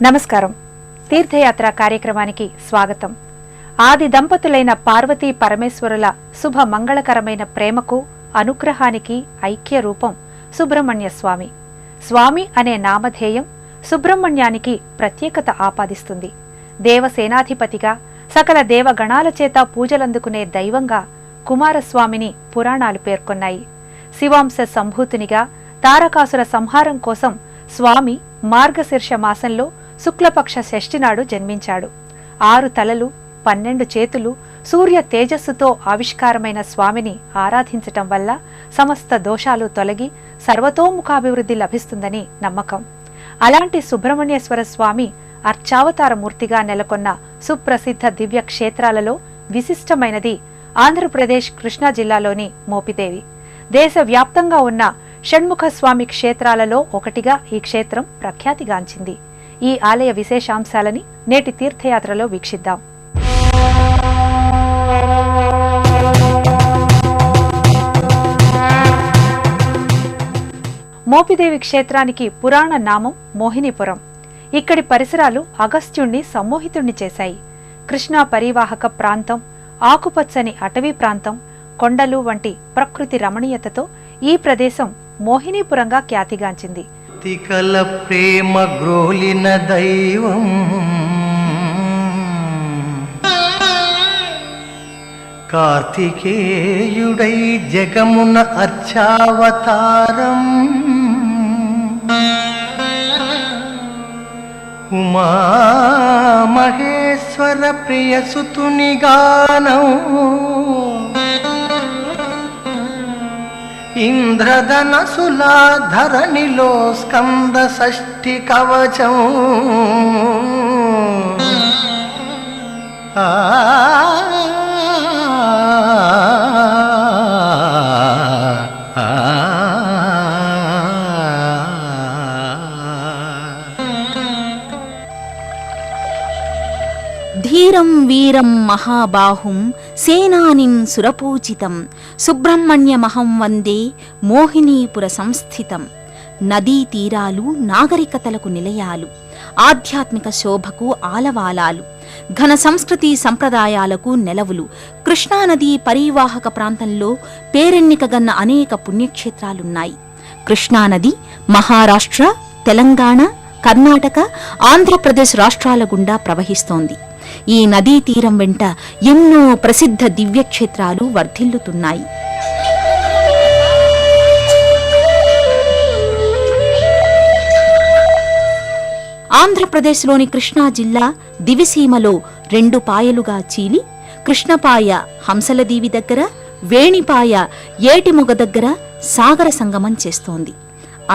నమస్కారం. తీర్థయాత్ర కార్యక్రమానికి స్వాగతం. ఆది దంపతులైన పార్వతీ పరమేశ్వరుల శుభ మంగళకరమైన ప్రేమకు అనుగ్రహానికి ఐక్య రూపం సుబ్రహ్మణ్య స్వామి. స్వామి అనే నామధేయం సుబ్రహ్మణ్యానికి ప్రత్యేకత ఆపాదిస్తుంది. దేవసేనాధిపతిగా సకల దేవగణాల చేత పూజలందుకునే దైవంగా కుమారస్వామిని పురాణాలు పేర్కొన్నాయి. శివాంశ సంభూతునిగా తారకాసుర సంహారం కోసం స్వామి మార్గశీర్ష మాసంలో శుక్లపక్ష షష్ఠి నాడు జన్మించాడు. 6 తలలు 12 చేతులు సూర్య తేజస్సుతో ఆవిష్కారమైన స్వామిని ఆరాధించటం వల్ల సమస్త దోషాలు తొలగి సర్వతోముఖాభివృద్ధి లభిస్తుందని నమ్మకం. అలాంటి సుబ్రహ్మణ్యేశ్వర స్వామి అర్చావతారమూర్తిగా నెలకొన్న సుప్రసిద్ధ దివ్య క్షేత్రాలలో విశిష్టమైనది ఆంధ్రప్రదేశ్ కృష్ణా జిల్లాలోని మోపిదేవి. దేశవ్యాప్తంగా ఉన్న షణ్ముఖ స్వామి క్షేత్రాలలో ఒకటిగా ఈ క్షేత్రం ప్రఖ్యాతిగాంచింది. ఈ ఆలయ విశేషాంశాలని నేటి తీర్థయాత్రలో వీక్షిద్దాం. మోపిదేవి క్షేత్రానికి పురాణ నామం మోహినీపురం. ఇక్కడి పరిసరాలు అగస్త్యుణ్ణి సమ్మోహితుణ్ణి చేశాయి. కృష్ణా పరివాహక ప్రాంతం, ఆకుపచ్చని అటవీ ప్రాంతం, కొండలు వంటి ప్రకృతి రమణీయతతో ఈ ప్రదేశం మోహినీపురంగా ఖ్యాతిగాంచింది. తికల ప్రేమ గ్రోలిన దైవం కార్తికేయుడై జగమున అర్చావతారం ఉమా మహేశ్వర ప్రియసుతుని గానం ఇంద్రధనసులా ధరణిలో స్కంద షష్ఠి కవచం ధీరం వీరం మహాబాహుం సేనానిం సురపూజితం సుబ్రహ్మణ్యమహం వందే మోహినీపుర సంస్థితం. నదీ తీరాలు నాగరికతలకు నిలయాలు, ఆధ్యాత్మిక శోభకు ఆలవాలాలు, ఘన సంస్కృతి సంప్రదాయాలకు నెలవులు. కృష్ణానదీ పరివాహక ప్రాంతంలో పేరెన్నికగన్న అనేక పుణ్యక్షేత్రాలున్నాయి. కృష్ణానది మహారాష్ట్ర, తెలంగాణ, కర్ణాటక, ఆంధ్రప్రదేశ్ రాష్ట్రాల గుండా ప్రవహిస్తోంది. ఈ నదీ తీరం వెంట ఎన్నో ప్రసిద్ధ దివ్యక్షేత్రాలు వర్ధిల్లుతున్నాయి. ఆంధ్రప్రదేశ్లోని కృష్ణా జిల్లా దివిసీమలో 2 పాయలుగా చీలి కృష్ణపాయ హంసలదీవి దగ్గర, వేణిపాయ ఏటిమొగ దగ్గర సాగర సంగమం చేస్తోంది.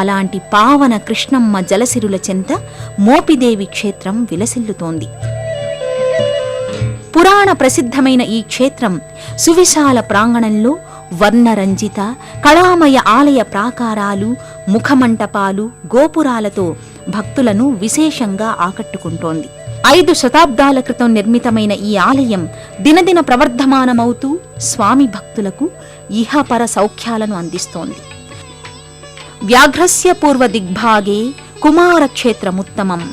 అలాంటి పావన కృష్ణమ్మ జలసిరుల చెంత మోపిదేవి క్షేత్రం విలసిల్లుతోంది. పురాణ ప్రసిద్ధమైన ఈ క్షేత్రం సువిశాల ప్రాంగణంలో వర్ణరంజిత కళామయ ఆలయ ప్రాకారాలు, ముఖమంటపాలు, గోపురాలతో భక్తులను విశేషంగా ఆకట్టుకుంటోంది. 5 శతాబ్దాల క్రితం నిర్మితమైన ఈ ఆలయం దినదిన ప్రవర్ధమానమవుతూ స్వామి భక్తులకు ఇహపర సౌఖ్యాలను అందిస్తోంది. వ్యాఘ్రస్య పూర్వ దిగ్భాగే కుమారక్షేత్రముత్తమం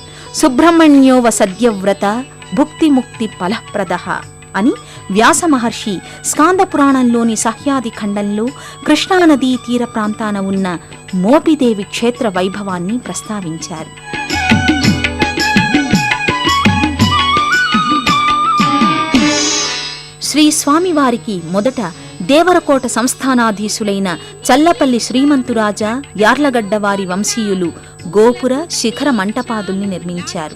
సుబ్రహ్మణ్యోవ సద్యవ్రత భుక్తిముక్తి ఫలప్రదః అని వ్యాస మహర్షి స్కాంద పురాణంలోని సహ్యాది ఖండంలో కృష్ణానదీ తీర ప్రాంతాన ఉన్న మోపిదేవి క్షేత్ర వైభవాన్ని ప్రస్తావించారు. శ్రీ స్వామివారికి మొదట దేవరకోట సంస్థానాధీశులైన చల్లపల్లి శ్రీమంతురాజా యార్లగడ్డవారి వంశీయులు గోపుర శిఖర మంటపాదుల్ని నిర్మించారు.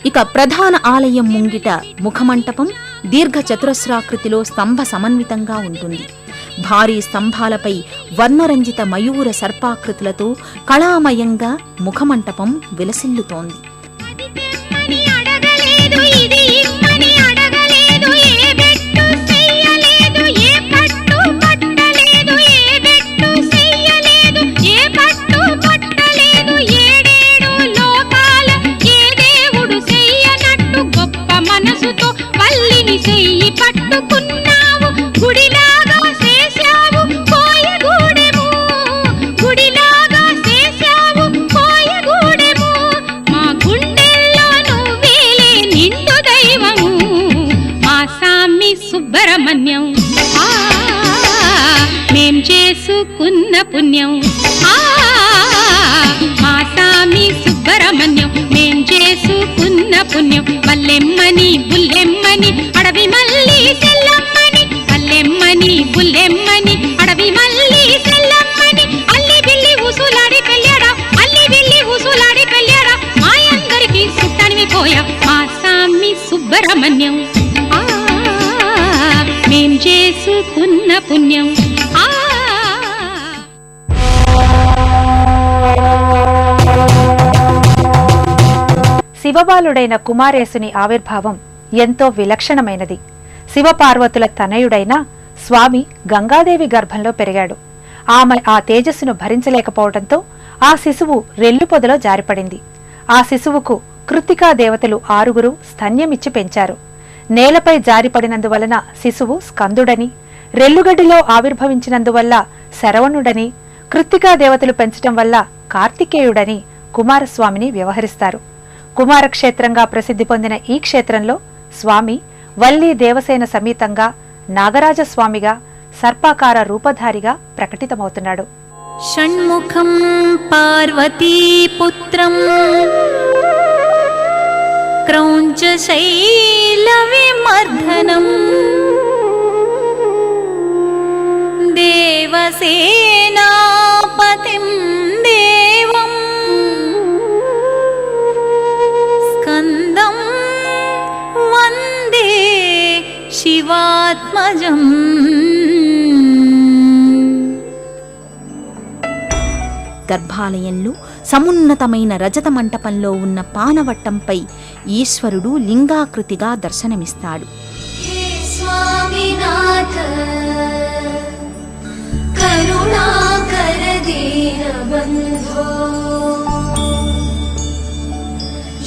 ఇక ప్రధాన ఆలయం ముంగిట ముఖమంటపం దీర్ఘ చతురస్రాకృతిలో స్తంభ సమన్వితంగా ఉంటుంది. భారీ స్తంభాలపై వర్ణరంజిత మయూర సర్పాకృతులతో కళామయంగా ముఖమంటపం విలసిల్లుతోంది. గుడిలాగా మేం చేసుకున్న పుణ్యం. మా సామి సుబ్రహ్మణ్యం మేం చేసుకున్న పుణ్యం. వల్లెమ్మని బుల్లెమ్మని అడవి మల్లి సెల్లమ్మని, వల్లెమ్మని బుల్లెమ్మని అడవి మల్లి సెల్లమ్మని, అల్లి బిల్లి ఊసులాడి పెళ్ళాడా, అల్లి బిల్లి ఊసులాడి పెళ్ళాడా, మాయందరికి సుట్టనివి పోయా మా సామి సుబ్రహ్మణ్యం. మేం చేసుకున్న పుణ్యం. శివబాలుడైన కుమారేశుని ఆవిర్భావం ఎంతో విలక్షణమైనది. శివపార్వతుల తనయుడైన స్వామి గంగాదేవి గర్భంలో పెరిగాడు. ఆమె ఆ తేజస్సును భరించలేకపోవడంతో ఆ శిశువు రెల్లు పొదలో జారిపడింది. ఆ శిశువుకు కృత్తికా దేవతలు 6 స్తన్యమిచ్చి పెంచారు. నేలపై జారిపడినందువలన శిశువు స్కందుడని, రెల్లుగడ్డిలో ఆవిర్భవించినందువల్ల శరవణుడని, కృత్తికా దేవతలు పెంచటం వల్ల కార్తికేయుడని కుమారస్వామిని వ్యవహరిస్తారు. కుమారక్షేత్రంగా ప్రసిద్ధి పొందిన ఈ క్షేత్రంలో స్వామి వల్లీ దేవసేన సమేతంగా నాగరాజస్వామిగా సర్పాకార రూపధారిగా ప్రకటితమవుతున్నాడు. షణ్ముఖం పార్వతీపుత్రం క్రౌంచశైల విమర్దనం దేవసేనాపతిం దేవం స్కందం వందే శివాత్మజం. గర్భాలయంలో సమున్నతమైన రజత మంటపంలో ఉన్న పానవట్టంపై ఈశ్వరుడు లింగాకృతిగా దర్శనమిస్తాడు.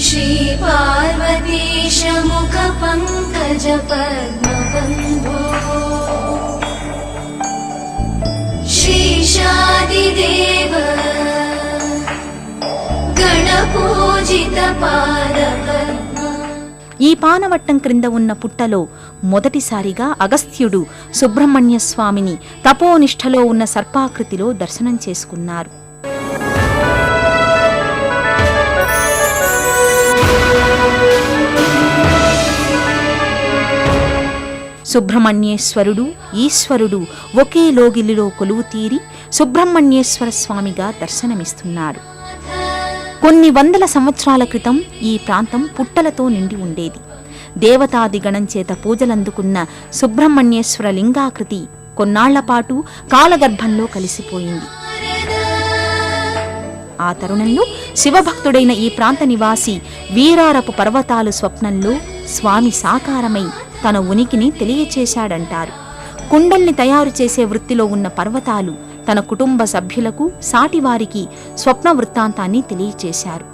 శ్రీ పార్వతీశ ముఖ పంకజ పద్మబంధో శ్రీశాదిదేవ గణపూజిత పాదపద్మ. ఈ పానవట్టం క్రింద ఉన్న పుట్టలో మొదటిసారిగా అగస్త్యుడు సుబ్రహ్మణ్య స్వామిని తపోనిష్టలో ఉన్న సర్పాకృతిలో దర్శనం చేసుకున్నారు. సుబ్రహ్మణ్యేశ్వరుడు ఈశ్వరుడు ఒకే లోగిలిలో కొలువు తీరి సుబ్రహ్మణ్యేశ్వర స్వామిగా దర్శనమిస్తున్నారు. కొన్ని వందల సంవత్సరాల క్రితం ఈ ప్రాంతం పుట్టలతో నిండి ఉండేది. దేవతాదిగణం చేత పూజలందుకున్న సుబ్రహ్మణ్యేశ్వర లింగాకృతి కొన్నాళ్లపాటు కాలగర్భంలో కలిసిపోయింది. ఆ తరుణంలో శివభక్తుడైన ఈ ప్రాంత నివాసి వీరారపు పర్వతాలు స్వప్నంలో స్వామి సాకారమై తన ఉనికిని తెలియచేశాడంటారు. కుండల్ని తయారు చేసే వృత్తిలో ఉన్న పర్వతాలు తన కుటుంబ సభ్యులకు సాటివారికి స్వప్న వృత్తాంతాన్ని తెలియచేశారు.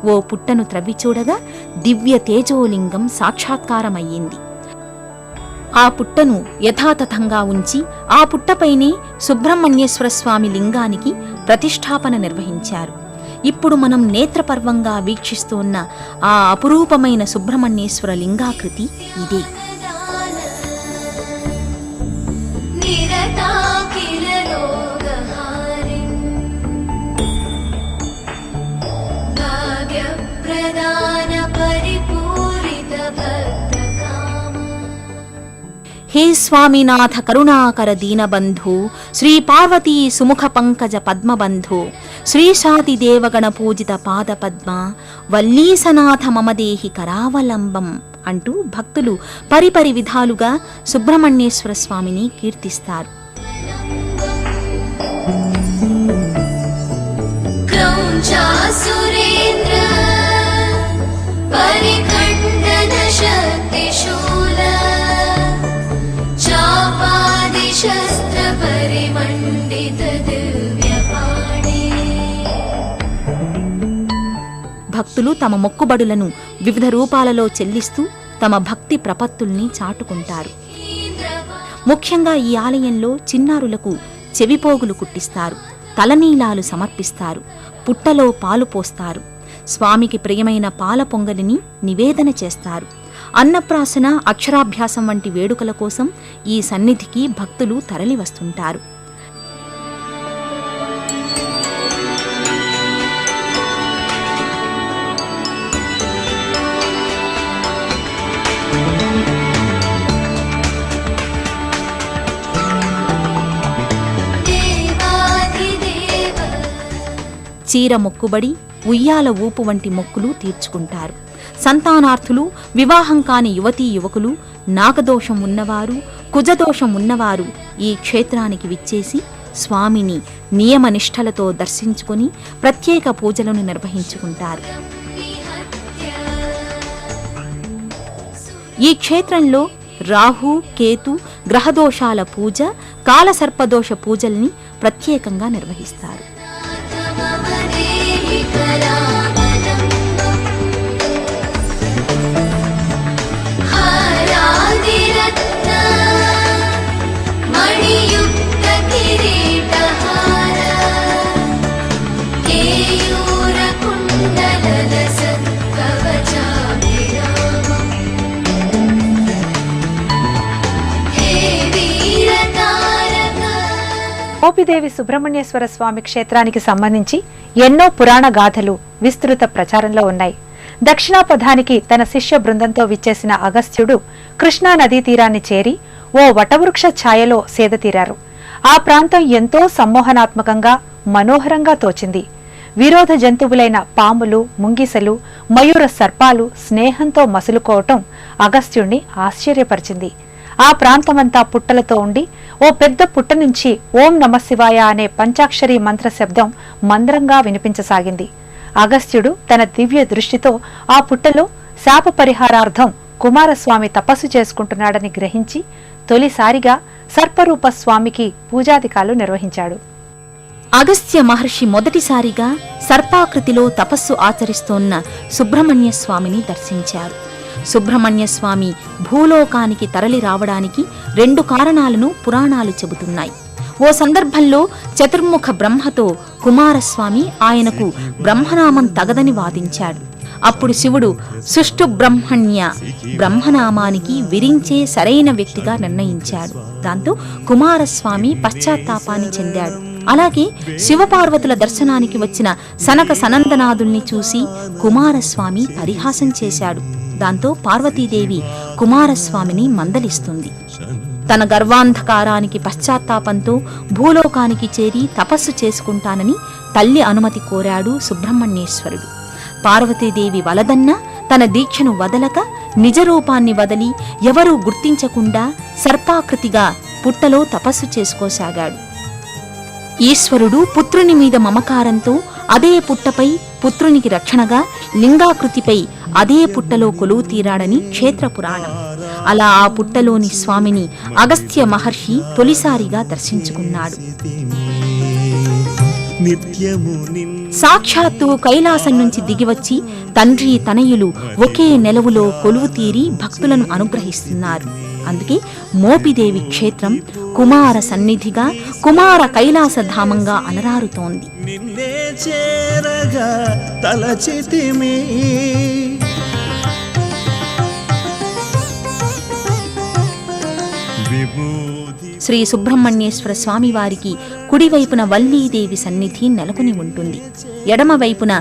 ఓ పుట్టను త్రవ్వి చూడగా దివ్య తేజోలింగం సాక్షాత్కారమయ్యింది. ఆ పుట్టను యథాతథంగా ఉంచి ఆ పుట్టపైనే సుబ్రహ్మణ్యేశ్వర స్వామి లింగానికి ప్రతిష్ఠాపన నిర్వహించారు. ఇప్పుడు మనం నేత్రపర్వంగా వీక్షిస్తున్న ఆ అపురూపమైన సుబ్రహ్మణ్యేశ్వర లింగాకృతి ఇదే. హే స్వామినాథ కరుణాకర దీనబంధు శ్రీ పార్వతీ సుముఖ పంకజ పద్మబంధు శ్రీశాతి దేవగణ పూజిత పాద పద్మ వల్లీసనాథ మమదేహి కరావలంబం అంటూ భక్తులు పరిపరి విధాలుగా సుబ్రహ్మణ్యేశ్వర స్వామిని కీర్తిస్తారు. భక్తులు తమ మొక్కుబడులను వివిధ రూపాలలో చెల్లిస్తూ తమ భక్తి ప్రపత్తుల్ని చాటుకుంటారు. ముఖ్యంగా ఈ ఆలయంలో చిన్నారులకు చెవిపోగులు కుట్టిస్తారు, తలనీలాలు సమర్పిస్తారు, పుట్టలో పాలు పోస్తారు, స్వామికి ప్రియమైన పాల పొంగలిని నివేదన చేస్తారు. అన్నప్రాసన, అక్షరాభ్యాసం వంటి వేడుకల కోసం ఈ సన్నిధికి భక్తులు తరలివస్తుంటారు. చీర మొక్కుబడి, ఉయ్యాల ఊపు వంటి మొక్కులు తీర్చుకుంటారు. సంతానార్థులు, వివాహం కాని యువతీ యువకులు, నాగదోషం ఉన్నవారు, కుజదోషం ఉన్నవారు ఈ క్షేత్రానికి విచ్చేసి స్వామిని నియమనిష్టలతో దర్శించుకుని ప్రత్యేక పూజలను నిర్వహించుకుంటారు. ఈ క్షేత్రంలో రాహు, కేతు, గ్రహదోషాల పూజ, కాలసర్పదోష పూజల్ని ప్రత్యేకంగా నిర్వహిస్తారు. మోపిదేవి సుబ్రహ్మణ్యేశ్వర స్వామి క్షేత్రానికి సంబంధించి ఎన్నో పురాణ గాథలు విస్తృత ప్రచారంలో ఉన్నాయి. దక్షిణాపథానికి తన శిష్య బృందంతో విచ్చేసిన అగస్త్యుడు కృష్ణా నదీ తీరాన్ని చేరి ఓ వటవృక్ష ఛాయలో సేదతీరారు. ఆ ప్రాంతం ఎంతో సమ్మోహనాత్మకంగా, మనోహరంగా తోచింది. విరోధ జంతువులైన పాములు, ముంగిసలు, మయూర సర్పాలు స్నేహంతో మసులుకోవటం అగస్త్యుణ్ణి ఆశ్చర్యపరిచింది. ఆ ప్రాంతమంతా పుట్టలతో ఉండి ఓ పెద్ద పుట్ట నుంచి ఓం నమశివాయ అనే పంచాక్షరి మంత్ర శబ్దం మంద్రంగా వినిపించసాగింది. అగస్త్యుడు తన దివ్య దృష్టితో ఆ పుట్టలో శాప పరిహారార్థం కుమారస్వామి తపస్సు చేసుకుంటున్నాడని గ్రహించి తొలిసారిగా సర్పరూప స్వామికి పూజాధికాలు నిర్వహించాడు. అగస్త్య మహర్షి మొదటిసారిగా సర్పాకృతిలో తపస్సు ఆచరిస్తోన్న సుబ్రహ్మణ్య స్వామిని దర్శించారు. సుబ్రహ్మణ్య స్వామి భూలోకానికి తరలి రావడానికి 2 కారణాలను పురాణాలు చెబుతున్నాయి. ఓ సందర్భంలో చతుర్ముఖ బ్రహ్మతో కుమారస్వామి ఆయనకు బ్రహ్మనామం తగదని వాదించాడు. అప్పుడు శివుడు సుష్టు బ్రహ్మనామానికి విరించే సరైన వ్యక్తిగా నిర్ణయించాడు. దాంతో కుమారస్వామి పశ్చాత్తాపాన్ని చెందాడు. అలాగే శివపార్వతుల దర్శనానికి వచ్చిన సనక సనందనాథుల్ని చూసి కుమారస్వామి పరిహాసం చేశాడు. దాంతో పార్వతీదేవి కుమారస్వామిని మందలిస్తుంది. తన గర్వాంధకారానికి పశ్చాత్తాపంతో భూలోకానికి చేరి తపస్సు చేసుకుంటానని తల్లి అనుమతి కోరాడు సుబ్రహ్మణ్యేశ్వరుడు. పార్వతీదేవి వలదన్నా తన దీక్షను వదలక నిజరూపాన్ని వదలి ఎవరూ గుర్తించకుండా సర్పాకృతిగా పుట్టలో తపస్సు చేసుకోసాగాడు. ఈశ్వరుడు పుత్రుని మీద మమకారంతో అదే పుట్టపై పుత్రునికి రక్షణగా లింగాకృతిపై అదే పుట్టలో కొలువు తీరాడని క్షేత్ర పురాణం. అలా ఆ పుట్టలోని స్వామిని అగస్త్య మహర్షి తొలిసారిగా దర్శించుకున్నాడు. సాక్షాత్తు కైలాసం నుంచి దిగివచ్చి తండ్రి తనయులు ఒకే నెలవులో కొలువు తీరి భక్తులను అనుగ్రహిస్తున్నారు. అందుకే మోపిదేవి క్షేత్రం కుమార సన్నిధిగా, కుమార కైలాసధామంగా అలరారుతోంది. శ్రీ సుబ్రహ్మణ్యేశ్వర స్వామి వారికి కుడివైపున వల్లీదేవి సన్నిధి నెలకొని ఉంటుంది. ఎడమవైపున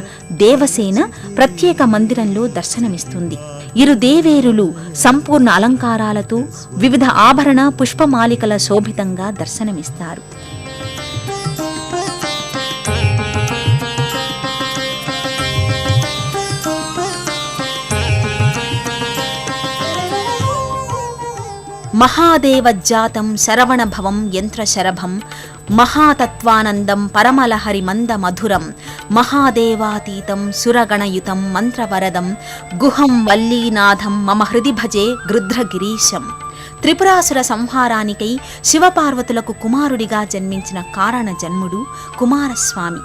దేవసేన ప్రత్యేక మందిరంలో దర్శనమిస్తుంది. ఇరు దేవేరులు సంపూర్ణ అలంకారాలతో వివిధ ఆభరణ పుష్పమాలికల శోభితంగా దర్శనమిస్తారు. మహాదేవజాతం శరవణభవం యంత్రశరభం మహాతత్వానందం పరమలహరి మంద మధురం మహాదేవాతీతం సురగణయుతం మంత్రవరదం గుహం వల్లీనాథం మమ హృది భజే గృధ్రగిరీశం. త్రిపురాసుర సంహారానికై శివపార్వతులకు కుమారుడిగా జన్మించిన కారణ జన్ముడు కుమారస్వామి.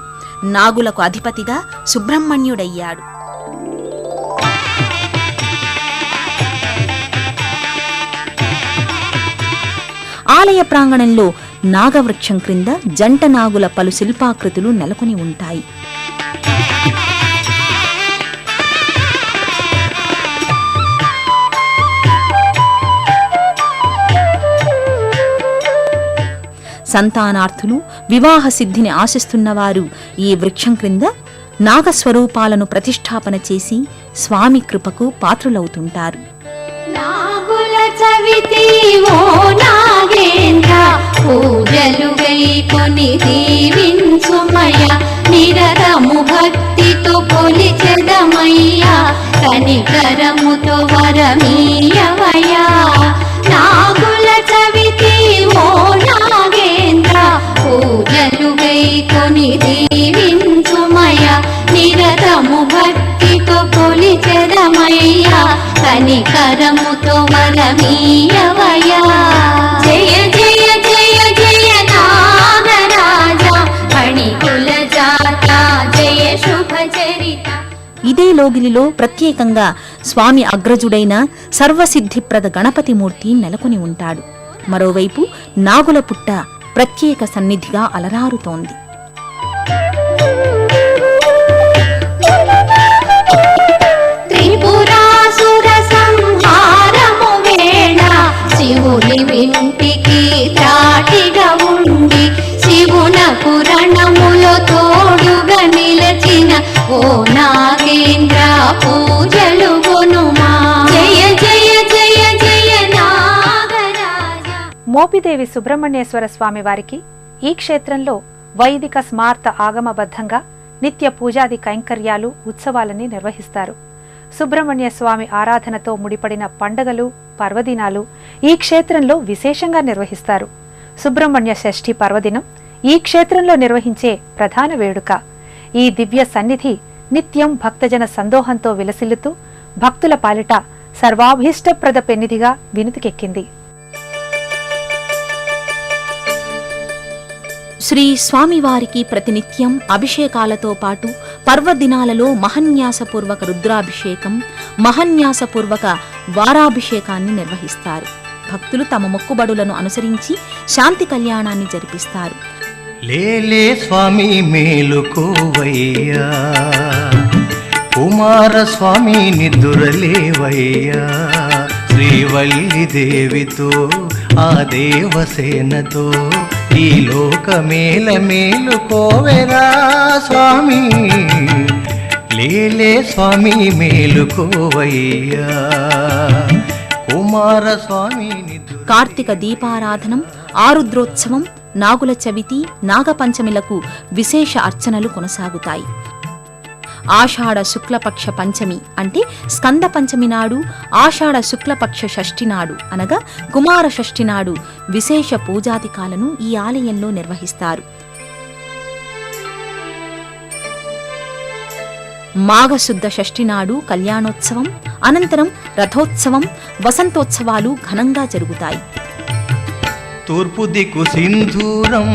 నాగులకు అధిపతిగా సుబ్రహ్మణ్యుడయ్యాడు. ఆలయ ప్రాంగణంలో నాగవృక్షం క్రింద జంట నాగుల పలు శిల్పాకృతులు నెలకొని ఉంటాయి. సంతానార్థులు, వివాహ సిద్ధిని ఆశిస్తున్నవారు ఈ వృక్షం క్రింద నాగస్వరూపాలను ప్రతిష్ఠాపన చేసి స్వామి కృపకు పాత్రులవుతుంటారు. నాగుల చవితి ఓ నాగేంద్ర పూజలు గైకొని దీవించుమయ నిరతము కనికరముతో వరమీయవయ్యా నాగుల చవితి ఓ నాగేంద్ర పూజలు గైకొని దీవించుమయ్యా నిరతము భక్తితో కొలిచెదమయ్యా కనికరముతో వరమీయవయ్యా జయ జయ జయ జయ నాగరాజా ఫణికుల జాత జయ శుభ చరిత. ఇదే లోగిలిలో ప్రత్యేకంగా స్వామి అగ్రజుడైన సర్వసిద్ధిప్రద గణపతిమూర్తి నెలకొని ఉంటాడు. మరోవైపు నాగుల పుట్ట ప్రత్యేక సన్నిధిగా అలరారుతోంది. త్రిపురాసుర సంహారము వేళ శివుని వింటికి త్రాటిగా ఉండి శివునకు రణములో తోడుగా నిలచిన ఓ నాగేంద్ర పూజలు గొనుమా జయ జయ జయ జయ నాగరాజా. మోపిదేవి సుబ్రహ్మణ్యేశ్వర స్వామి వారికి ఈ క్షేత్రంలో వైదిక స్మార్త ఆగమబద్ధంగా నిత్య పూజాది కైంకర్యాలు ఉత్సవాలని నిర్వహిస్తారు. సుబ్రహ్మణ్య స్వామి ఆరాధనతో ముడిపడిన పండగలు పర్వదినాలు ఈ క్షేత్రంలో విశేషంగా నిర్వహిస్తారు. సుబ్రహ్మణ్య షష్ఠి పర్వదినం ఈ క్షేత్రంలో నిర్వహించే ప్రధాన వేడుక. ఈ దివ్య సన్నిధి నిత్యం భక్తజన సందోహంతో విలసిల్లుతూ భక్తుల పాలిట సర్వాభీష్టప్రద పెన్నిధిగా వినుతికెక్కింది. శ్రీ స్వామివారికి ప్రతినిత్యం అభిషేకాలతో పాటు పర్వదినాలలో మహన్యాసపూర్వక రుద్రాభిషేకం, మహన్యాసపూర్వక వారాభిషేకాన్ని నిర్వహిస్తారు. భక్తులు తమ మొక్కుబడులను అనుసరించి శాంతి కళ్యాణాన్ని జరిపిస్తారు. లేలే స్వామి మేలుకోవయ్యా కుమారస్వామి నిద్దురలేవయ్యా శ్రీవల్లి దేవితో ఆ దేవసేనతో ఈ లోకమేల మేలుకోవెరా స్వామి లేలే స్వామి మేలుకోవయ్యా కుమారస్వామి కార్తీక దీపారాధనం, ఆరుద్రోత్సవం, నాగుల చవితి, నాగపంచమిలకు విశేష అర్చనలు కొనసాగుతాయి. ఆషాఢ శుక్లపక్ష పంచమి అంటే స్కంద పంచమి నాడు, ఆషాఢ శుక్లపక్ష షష్ఠి నాడు అనగా కుమార షష్ఠి నాడు విశేష పూజాధికాలను ఈ ఆలయంలో నిర్వహిస్తారు. మాఘశుద్ధ షష్ఠి నాడు కళ్యాణోత్సవం, అనంతరం రథోత్సవం, వసంతోత్సవాలు ఘనంగా జరుగుతాయి. తూర్పు దిక్కు సింధూరం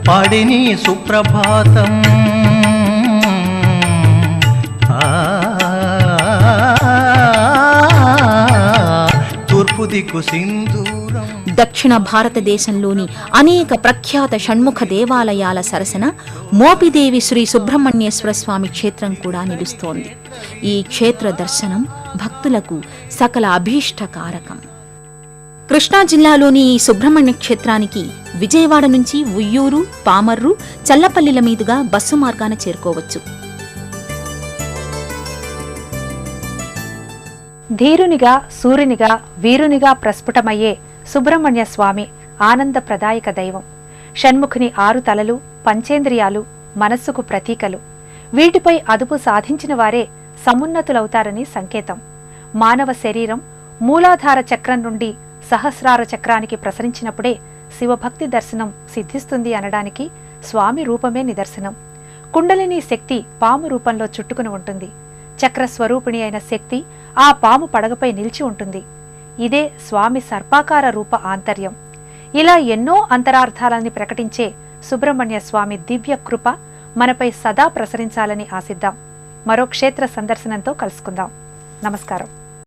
పాడిని సుప్రభాతం తూర్పు దిక్కు సింధూరం. దక్షిణ భారతదేశంలోని అనేక ప్రఖ్యాత షణ్ముఖ దేవాలయాల సరసన మోపిదేవి శ్రీ సుబ్రహ్మణ్యేశ్వర స్వామి క్షేత్రం కూడా నిలుస్తోంది. ఈ క్షేత్ర దర్శనం భక్తులకు సకల అభీష్టకారకం. కృష్ణా జిల్లాలోని ఈ సుబ్రహ్మణ్య క్షేత్రానికి విజయవాడ నుంచి ఉయ్యూరు, పామర్రు, చల్లపల్లిల మీదుగా బస్సు మార్గాన చేరుకోవచ్చు. ధీరునిగా, సూర్యునిగా, వీరునిగా ప్రస్ఫుటమయ్యే సుబ్రహ్మణ్య స్వామి ఆనందప్రదాయక దైవం. షణ్ముఖుని 6 తలలు, పంచేంద్రియాలు మనస్సుకు ప్రతీకలు. వీటిపై అదుపు సాధించిన వారే సమున్నతులవుతారని సంకేతం. మానవ శరీరం మూలాధార చక్రం నుండి సహస్రార చక్రానికి ప్రసరించినప్పుడే శివభక్తి దర్శనం సిద్ధిస్తుంది అనడానికి స్వామి రూపమే నిదర్శనం. కుండలిని శక్తి పాము రూపంలో చుట్టుకుని ఉంటుంది. చక్రస్వరూపిణి అయిన శక్తి ఆ పాము పడగపై నిలిచి ఉంటుంది. ఇదే స్వామి సర్పాకార రూప ఆంతర్యం. ఇలా ఎన్నో అంతరార్థాలని ప్రకటించే సుబ్రహ్మణ్య స్వామి దివ్య కృప మనపై సదా ప్రసరించాలని ఆశిద్దాం. మరో క్షేత్ర సందర్శనంతో కలుసుకుందాం. నమస్కారం.